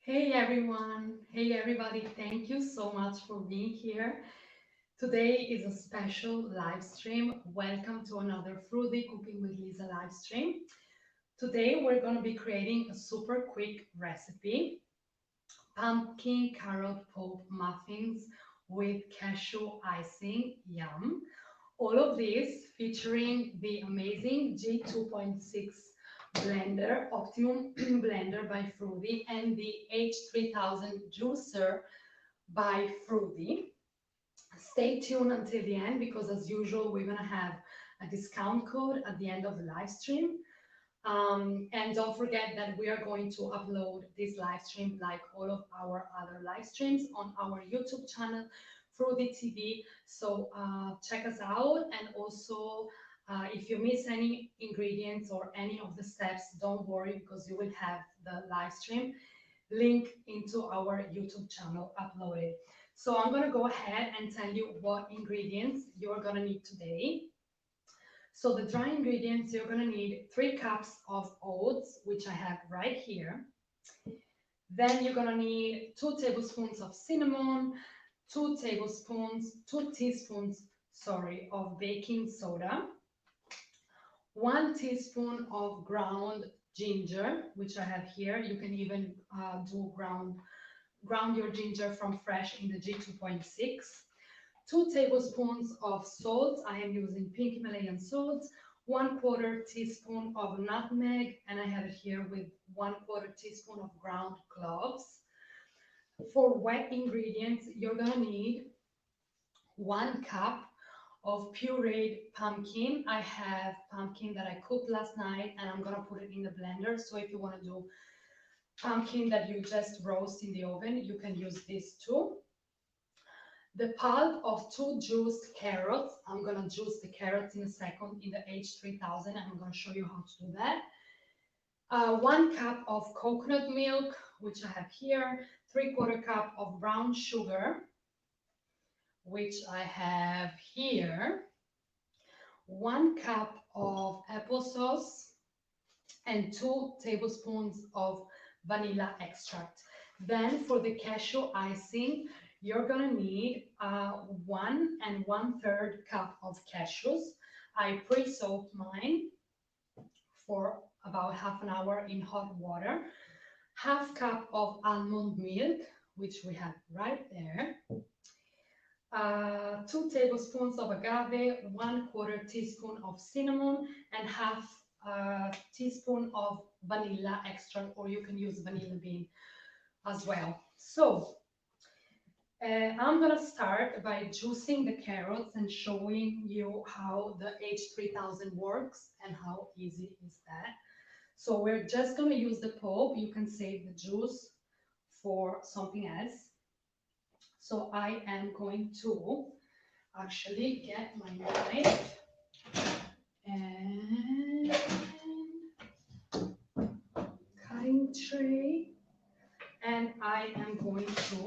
Hey everyone, hey everybody, thank you so much for being here. Today is a special live stream. Welcome to another Froothie Cooking with Lisa live stream. Today we're going to be creating a super quick recipe, pumpkin carrot pulp muffins with cashew icing, yum. All of this featuring the amazing G2.6 blender, Optimum blender by Froothie, and the H3000 juicer by Froothie. Stay tuned until the end because, as usual, we're going to have a discount code at the end of the live stream. And don't forget that we are going to upload this live stream, like all of our other live streams, on our YouTube channel, Froothie TV. So check us out. And also, if you miss any ingredients or any of the steps, don't worry because you will have the live stream link into our YouTube channel uploaded. So I'm going to go ahead and tell you what ingredients you're going to need today. So the dry ingredients, you're going to need 3 cups of oats, which I have right here. Then you're going to need 2 tablespoons of cinnamon, 2 teaspoons, of baking soda, 1 teaspoon of ground ginger, which I have here. You can even ground your ginger from fresh in the G2.6. 2 tablespoons of salt. I am using pink Himalayan salt. 1/4 teaspoon of nutmeg, and I have it here with 1/4 teaspoon of ground cloves. For wet ingredients, you're gonna need 1 cup of pureed pumpkin. I have pumpkin that I cooked last night, and I'm gonna put it in the blender. So if you want to do pumpkin that you just roast in the oven, you can use this too. The pulp of 2 juiced carrots. I'm going to juice the carrots in a second in the H3000. I'm going to show you how to do that. 1 cup of coconut milk, which I have here. 3/4 cup of brown sugar, which I have here. 1 cup of applesauce and 2 tablespoons of vanilla extract. Then for the cashew icing, you're gonna need 1 1/3 cup of cashews. I pre-soaked mine for about half an hour in hot water. 1/2 cup of almond milk, which we have right there. 2 tablespoons of agave, 1/4 teaspoon of cinnamon, and 1/2 teaspoon of vanilla extract, or you can use vanilla bean as well. So I'm going to start by juicing the carrots and showing you how the H3000 works and how easy is that. So we're just going to use the pulp. You can save the juice for something else. So I am going to actually get my knife and cutting tray, and I am going to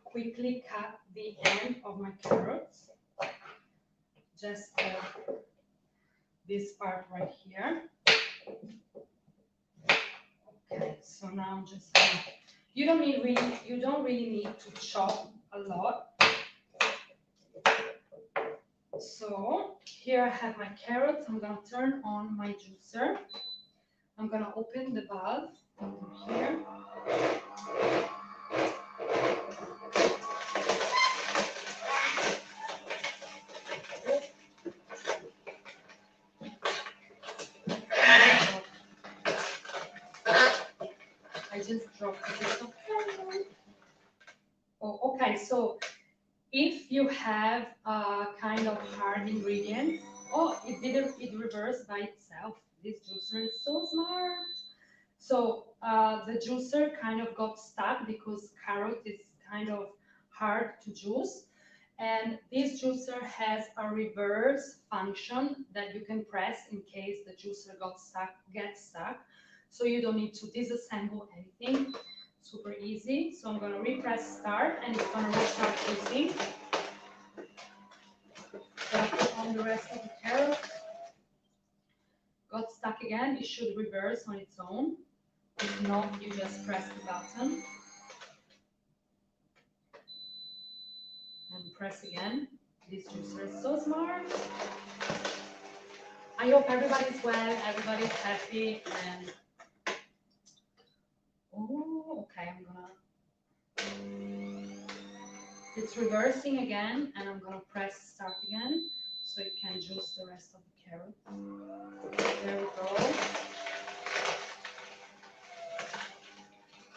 quickly cut the end of my carrots, just this part right here. Okay, so now I'm just you don't really need to chop a lot. So here I have my carrots. I'm gonna turn on my juicer. I'm gonna open the valve here. I just dropped a bit of carrot. Oh, okay, so if you have a kind of hard ingredient, it reversed by itself. This juicer is so smart. So the juicer kind of got stuck because carrot is kind of hard to juice. And this juicer has a reverse function that you can press in case the juicer gets stuck. So you don't need to disassemble anything. Super easy. So I'm going to repress start and it's going to restart juicing. Put on the rest of the carrot. Got stuck again. It should reverse on its own. If not, you just press the button and press again. This juicer is so smart. I hope everybody's well, everybody's happy, and oh, okay, I'm gonna, it's reversing again, and I'm gonna press start again, so it can juice the rest of the carrot. There we go.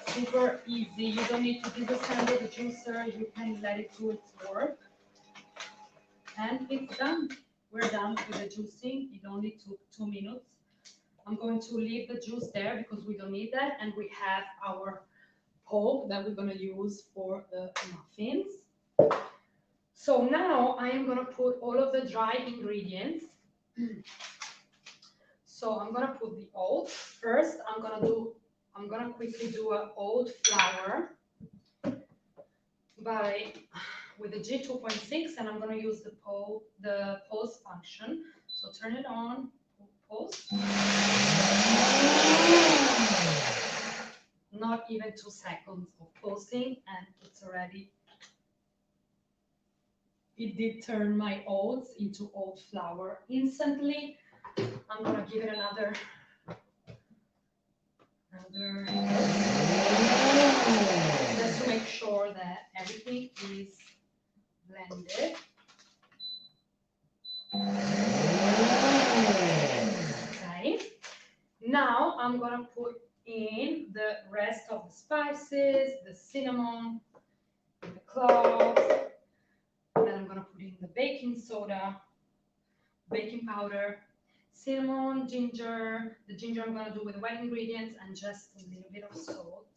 Super easy, you don't need to disassemble the juicer, you can let it do its work. And it's done. We're done with the juicing. It only took 2 minutes. I'm going to leave the juice there because we don't need that. And we have our pulp that we're going to use for the muffins. So now I am going to put all of the dry ingredients. So I'm going to put the oats. First, I'm going to quickly do an oat flour with the G2.6, and I'm going to use the pulse function. So turn it on, pulse. Not even 2 seconds of pulsing, and it's already. It did turn my oats into oat flour instantly. I'm going to give it another. Just to make sure that everything is blended. Okay. Now I'm gonna put in the rest of the spices, the cinnamon, the cloves. Then I'm gonna put in the baking soda, baking powder, cinnamon, ginger. The ginger I'm gonna do with the wet ingredients, and just a little bit of salt.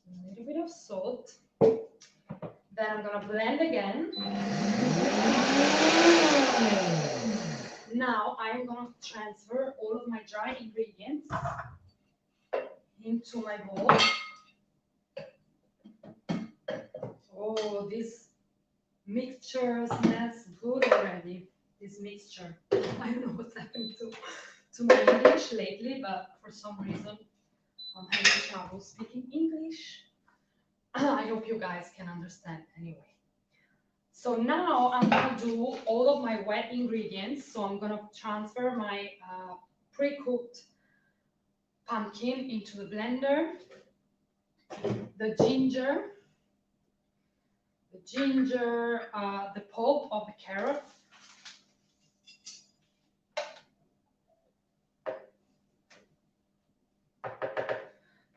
A little bit of salt. Then I'm gonna blend again. Now I'm gonna transfer all of my dry ingredients into my bowl. Oh, this mixture smells good already. This mixture. I don't know what's happened to my English lately, but for some reason I'm having trouble speaking English. I hope you guys can understand anyway. So now I'm going to do all of my wet ingredients. So I'm going to transfer my pre-cooked pumpkin into the blender, the ginger, the pulp of the carrot,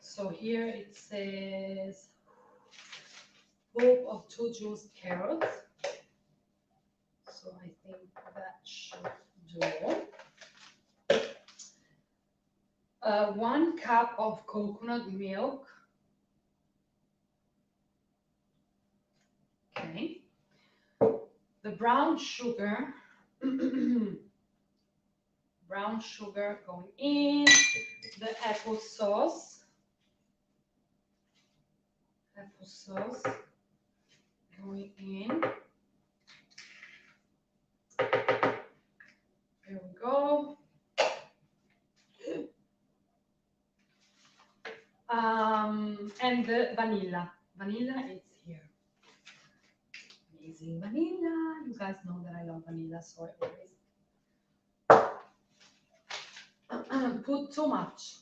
so here it says pulp of 2 juiced carrots. So I think that should do. 1 cup of coconut milk. Okay. The brown sugar. Brown sugar going in. The applesauce. Applesauce going in. Here we go. And the vanilla. Vanilla is here. Amazing vanilla. You guys know that I love vanilla, so I always put too much.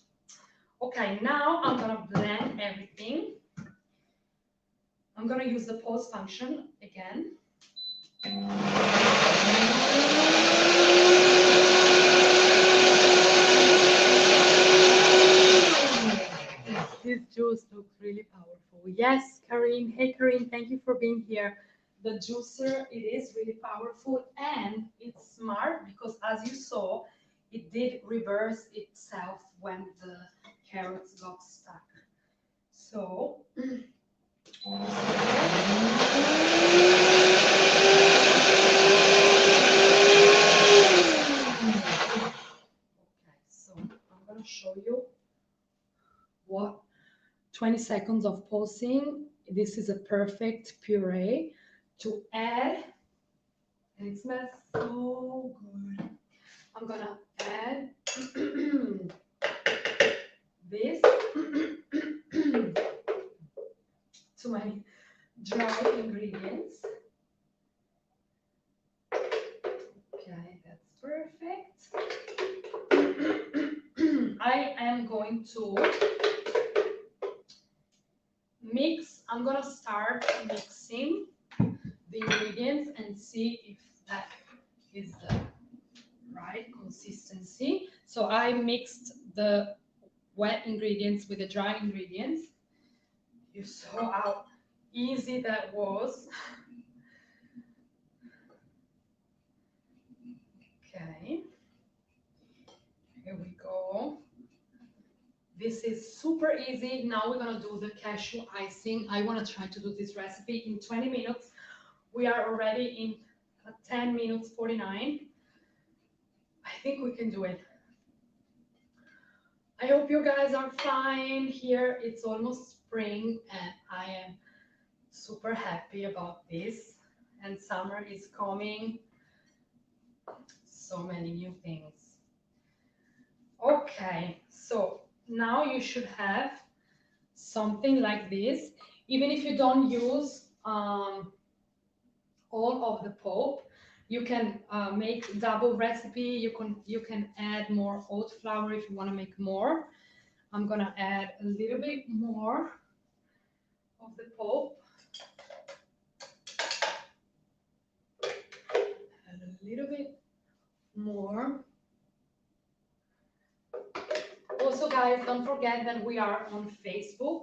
Okay, now I'm gonna blend everything. I'm gonna use the pause function again. This juice looks really powerful. Yes, Karine. Hey, Karine, thank you for being here. The juicer, it is really powerful, and it's smart because, as you saw, it did reverse itself when the carrots got stuck. So, okay, so I'm going to show you what 20 seconds of pulsing. This is a perfect puree to add, and it smells so good. I'm gonna add dry ingredients. Okay, that's perfect. I am going to mix. I'm gonna start mixing the ingredients and see if that is the right consistency. So I mixed the wet ingredients with the dry ingredients. You saw how easy that was. Okay, here we go. This is super easy. Now we're gonna do the cashew icing. I wanna try to do this recipe in 20 minutes. We are already in 10 minutes 49. I think we can do it. I hope you guys are fine. Here it's almost spring and I am super happy about this. And summer is coming. So many new things. Okay, so now you should have something like this. Even if you don't use all of the pulp, you can make double recipe. You can add more oat flour if you want to make more. I'm gonna add a little bit more of the pulp. Add a little bit more. Also, guys, don't forget that we are on Facebook.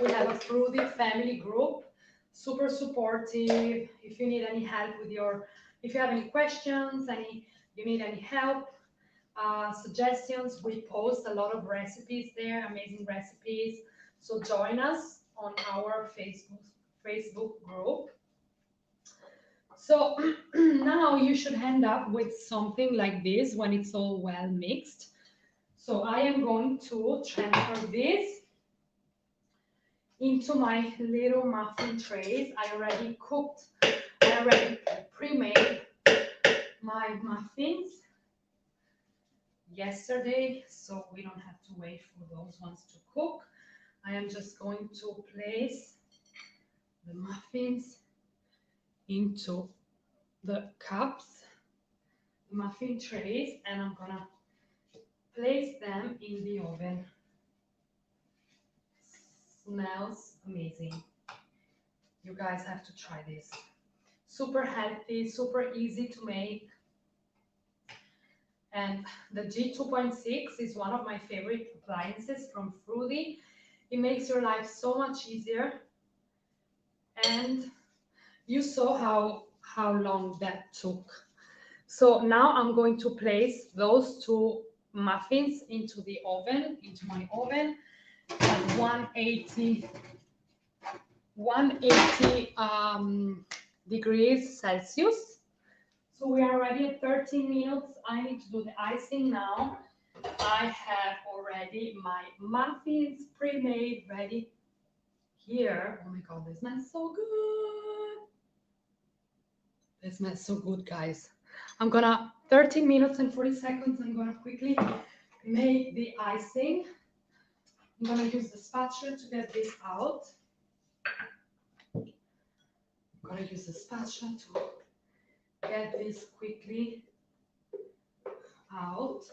We have a Froothie family group, super supportive. If you need any help with if you have any questions, you need any help, suggestions, we post a lot of recipes there, amazing recipes. So join us on our Facebook group. So now you should end up with something like this when it's all well mixed. So I am going to transfer this into my little muffin trays. I already pre-made my muffins yesterday, so we don't have to wait for those ones to cook. I am just going to place the muffins into the cups, muffin trays, and I'm gonna place them in the oven. Smells amazing. You guys have to try this. Super healthy, super easy to make. And the G2.6 is one of my favorite appliances from Froothie. It makes your life so much easier. And you saw how long that took. So now I'm going to place those two muffins into the oven, into my oven at 180 degrees Celsius. So we are already at 13 minutes. I need to do the icing now. I have already my muffins pre-made ready here. Oh my god, this smells so good. This smells so good, guys. I'm gonna 13 minutes and 40 seconds. I'm gonna quickly make the icing. I'm gonna use the spatula to get this out. I'm gonna use the spatula to get this quickly out.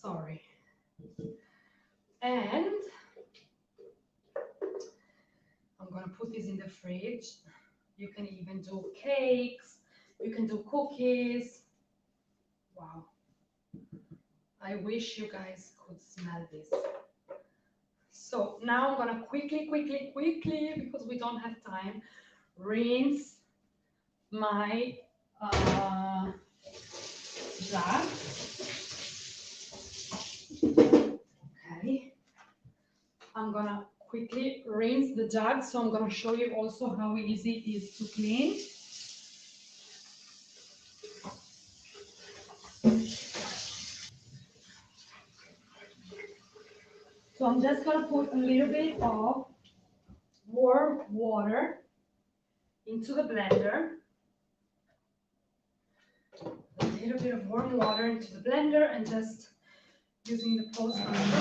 Sorry. And I'm gonna put this in the fridge. You can even do cakes, you can do cookies. Wow. I wish you guys could smell this. So now I'm gonna quickly, because we don't have time, rinse my jar. Okay. I'm gonna quickly rinse the jug, so I'm gonna show you also how easy it is to clean. So I'm just gonna put a little bit of warm water into the blender. A little bit of warm water into the blender and just using the pulse function.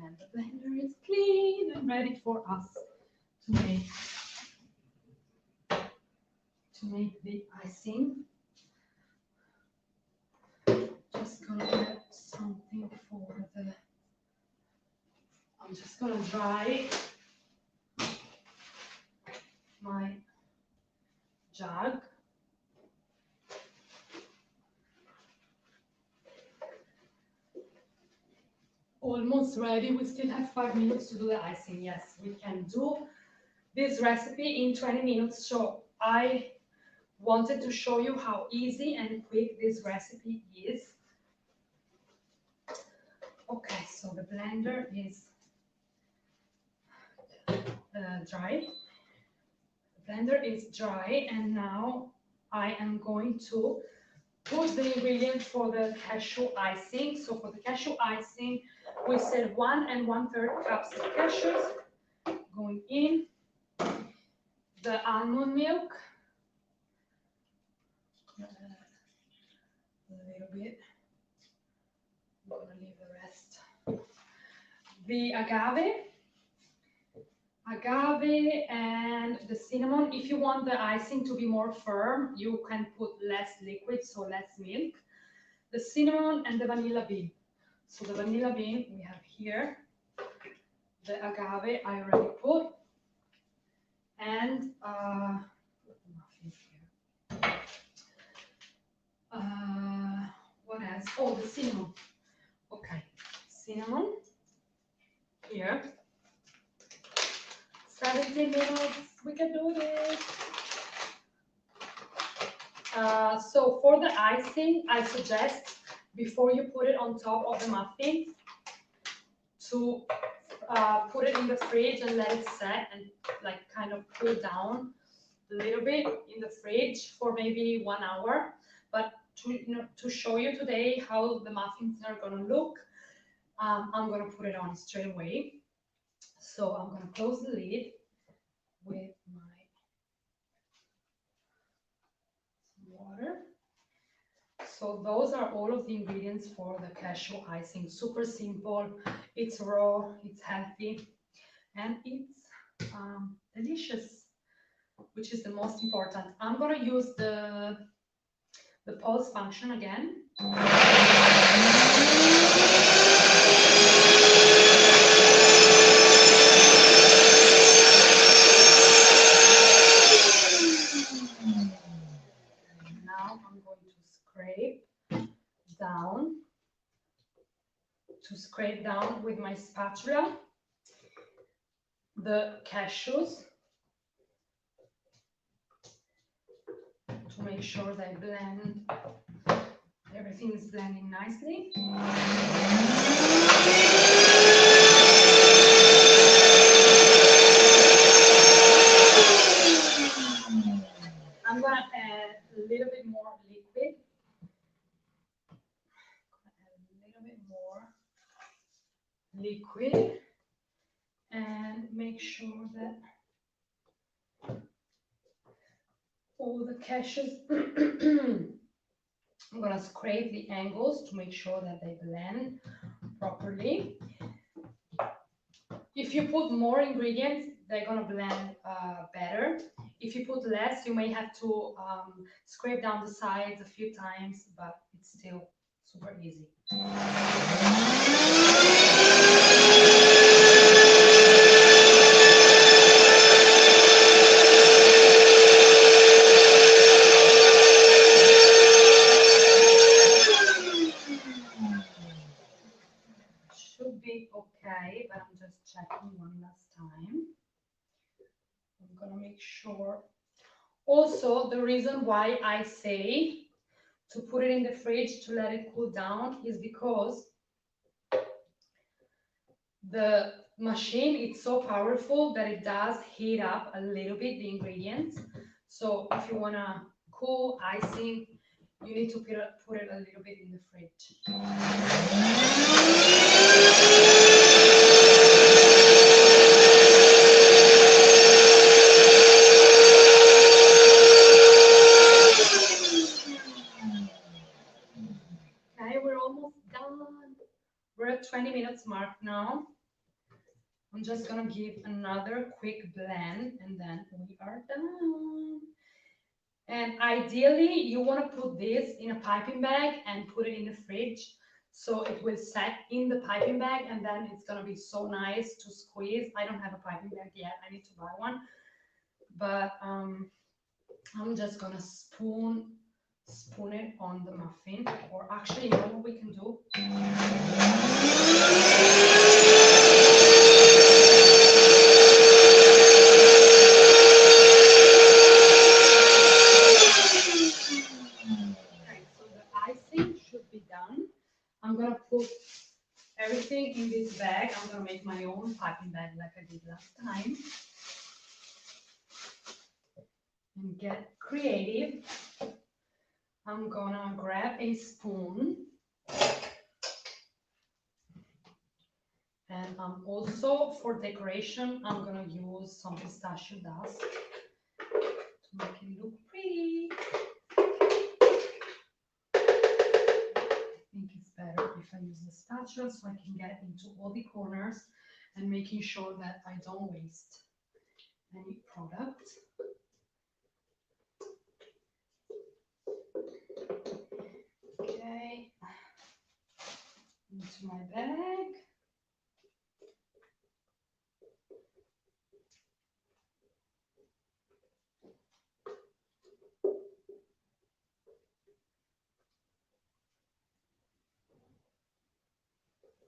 And the blender is clean and ready for us to make the icing. Just gonna get something for the. I'm just gonna dry my jug. Almost ready. We still have 5 minutes to do the icing. Yes, we can do this recipe in 20 minutes. So I wanted to show you how easy and quick this recipe is. Okay, so the blender is dry. The blender is dry, and now I am going to put the ingredients for the cashew icing. So for the cashew icing, we said 1 1/3 cups of cashews going in, the almond milk, a little bit. I'm gonna leave the rest. The agave and the cinnamon. If you want the icing to be more firm, you can put less liquid, so less milk. The cinnamon and the vanilla bean. So the vanilla bean we have here. The agave I already put. And what else? Oh, the cinnamon. Okay, cinnamon here. 17 minutes, we can do this. So for the icing, I suggest before you put it on top of the muffin to put it in the fridge and let it set and like kind of cool down a little bit in the fridge for maybe 1 hour. But to show you today how the muffins are gonna look, I'm gonna put it on straight away. So I'm gonna close the lid with my water. So those are all of the ingredients for the cashew icing. Super simple, it's raw, it's healthy, and it's delicious, which is the most important. I'm gonna use the pulse function again. Scrape down with my spatula the cashews to make sure they blend. Everything is blending nicely. I'm going to add a little bit more liquid. Liquid and make sure that all the cashews I'm going to scrape the angles to make sure that they blend properly. If you put more ingredients, they're going to blend better. If you put less, you may have to scrape down the sides a few times, but it's still super easy. Should be okay, but I'm just checking one last time. I'm gonna make sure. Also, the reason why I say to put it in the fridge to let it cool down is because the machine is so powerful that it does heat up a little bit the ingredients. So if you want to cool icing, you need to put it a little bit in the fridge. minutes mark now. I'm just gonna give another quick blend and then we are done. And ideally, you want to put this in a piping bag and put it in the fridge so it will set in the piping bag and then it's gonna be so nice to squeeze. I don't have a piping bag yet, I need to buy one. But I'm just gonna spoon it on the muffin, or actually, you know what we can do? Okay, so the icing should be done. I'm gonna put everything in this bag. I'm gonna make my own piping bag like I did last time. And get creative. I'm gonna grab a spoon. And also for decoration, I'm gonna use some pistachio dust to make it look pretty. I think it's better if I use the spatula so I can get into all the corners and making sure that I don't waste any product. Okay, into my bag.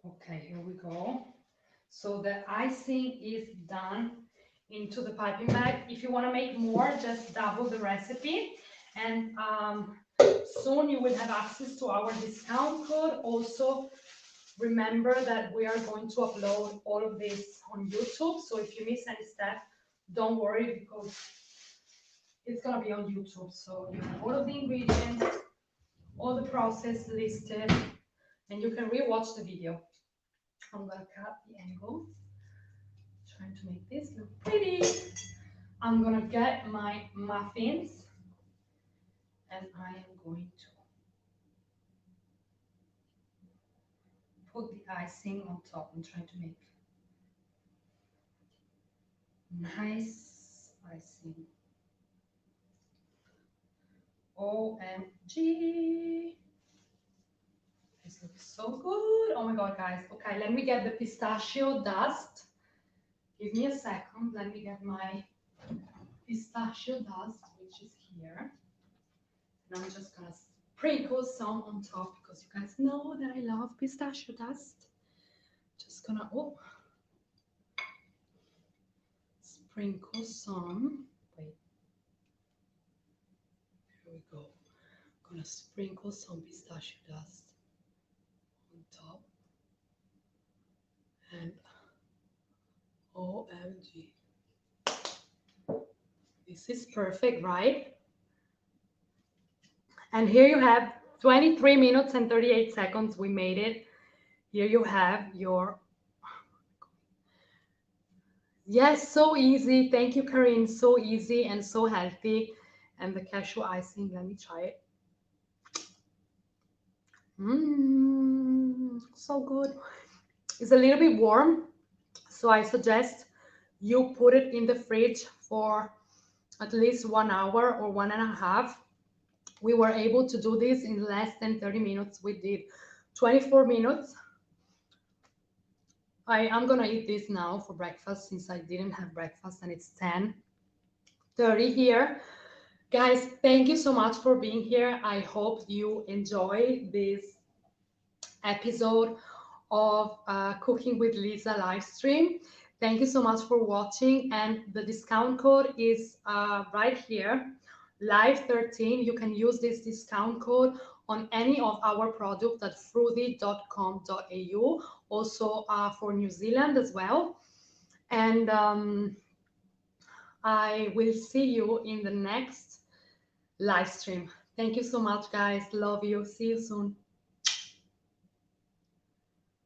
Okay, here we go. So the icing is done into the piping bag. If you want to make more, just double the recipe. And soon you will have access to our discount code. Also, remember that we are going to upload all of this on YouTube. So if you miss any step, don't worry because it's going to be on YouTube. So you have all of the ingredients, all the process listed, and you can rewatch the video. I'm going to cut the angle, trying to make this look pretty. I'm going to get my muffins and I am going to put the icing on top. I'm trying to make nice icing. OMG. This looks so good. Oh my God, guys. Okay, let me get the pistachio dust. Give me a second. Let me get my pistachio dust, which is here. And I'm just gonna sprinkle some on top because you guys know that I love pistachio dust. Just gonna sprinkle some. Wait. Here we go. I'm gonna sprinkle some pistachio dust on top. And OMG. This is perfect, right? And here you have 23 minutes and 38 seconds. We made it. Here you have your, yes, so easy. Thank you, Karine. So easy and so healthy. And the cashew icing, let me try it. So good. It's a little bit warm, so I suggest you put it in the fridge for at least 1 hour or 1.5. We were able to do this in less than 30 minutes. We did 24 minutes. I'm gonna eat this now for breakfast since I didn't have breakfast and it's 10:30 here. Guys, thank you so much for being here. I hope you enjoy this episode of Cooking with Lisa live stream. Thank you so much for watching, and the discount code is right here, live13. You can use this discount code on any of our products at froothie.com.au, also for New Zealand as well. And I will see you in the next live stream. Thank you so much, guys. Love you. See you soon.